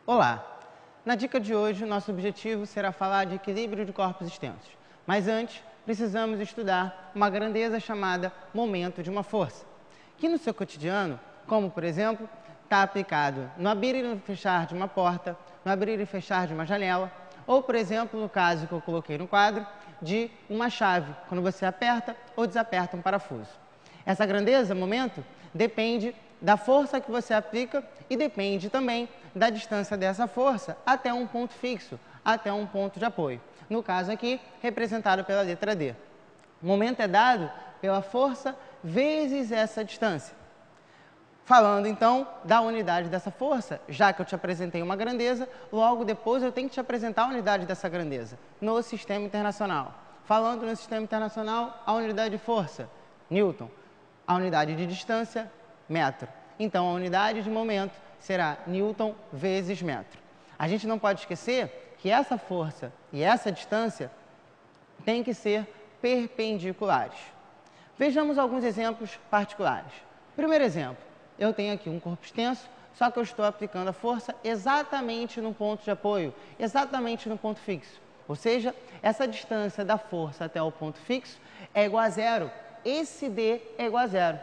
Olá! Na dica de hoje, o nosso objetivo será falar de equilíbrio de corpos extensos. Mas antes, precisamos estudar uma grandeza chamada momento de uma força, que no seu cotidiano, como por exemplo, está aplicado no abrir e fechar de uma porta, no abrir e fechar de uma janela, ou por exemplo, no caso que eu coloquei no quadro, de uma chave, quando você aperta ou desaperta um parafuso. Essa grandeza, momento, depende da força que você aplica e depende também da distância dessa força até um ponto fixo, até um ponto de apoio. No caso aqui, representado pela letra D. O momento é dado pela força vezes essa distância. Falando então da unidade dessa força, já que eu te apresentei uma grandeza, logo depois eu tenho que te apresentar a unidade dessa grandeza no sistema internacional. Falando no sistema internacional, a unidade de força, Newton. A unidade de distância, metro. Então, a unidade de momento será Newton vezes metro. A gente não pode esquecer que essa força e essa distância têm que ser perpendiculares. Vejamos alguns exemplos particulares. Primeiro exemplo, eu tenho aqui um corpo extenso, só que eu estou aplicando a força exatamente no ponto de apoio, exatamente no ponto fixo. Ou seja, essa distância da força até o ponto fixo é igual a zero. Esse D é igual a zero.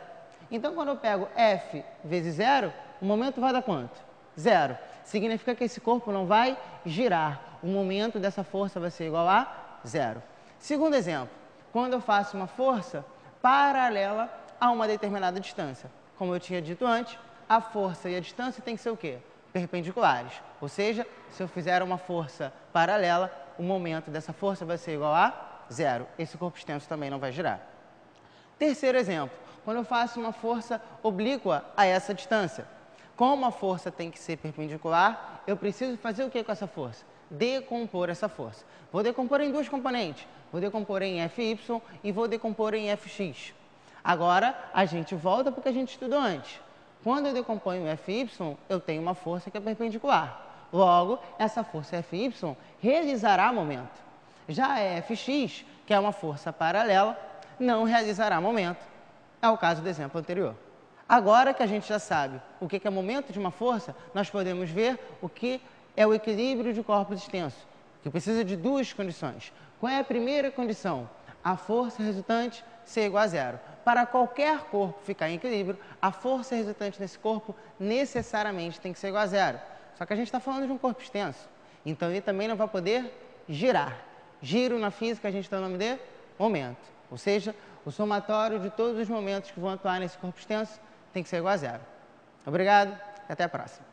Então, quando eu pego F vezes zero, o momento vai dar quanto? Zero. Significa que esse corpo não vai girar. O momento dessa força vai ser igual a zero. Segundo exemplo, quando eu faço uma força paralela a uma determinada distância. Como eu tinha dito antes, a força e a distância têm que ser o quê? Perpendiculares. Ou seja, se eu fizer uma força paralela, o momento dessa força vai ser igual a zero. Esse corpo extenso também não vai girar. Terceiro exemplo, quando eu faço uma força oblíqua a essa distância. Como a força tem que ser perpendicular, eu preciso fazer o que com essa força? Decompor essa força. Vou decompor em duas componentes. Vou decompor em Fy e vou decompor em Fx. Agora, a gente volta para o que a gente estudou antes. Quando eu decomponho Fy, eu tenho uma força que é perpendicular. Logo, essa força Fy realizará momento. Já a Fx, que é uma força paralela, não realizará momento. É o caso do exemplo anterior. Agora que a gente já sabe o que é momento de uma força, nós podemos ver o que é o equilíbrio de corpos extensos, que precisa de duas condições. Qual é a primeira condição? A força resultante ser igual a zero. Para qualquer corpo ficar em equilíbrio, a força resultante nesse corpo necessariamente tem que ser igual a zero. Só que a gente está falando de um corpo extenso, então ele também não vai poder girar. Giro na física a gente dá o nome de momento. Ou seja, o somatório de todos os momentos que vão atuar nesse corpo extenso tem que ser igual a zero. Obrigado e até a próxima.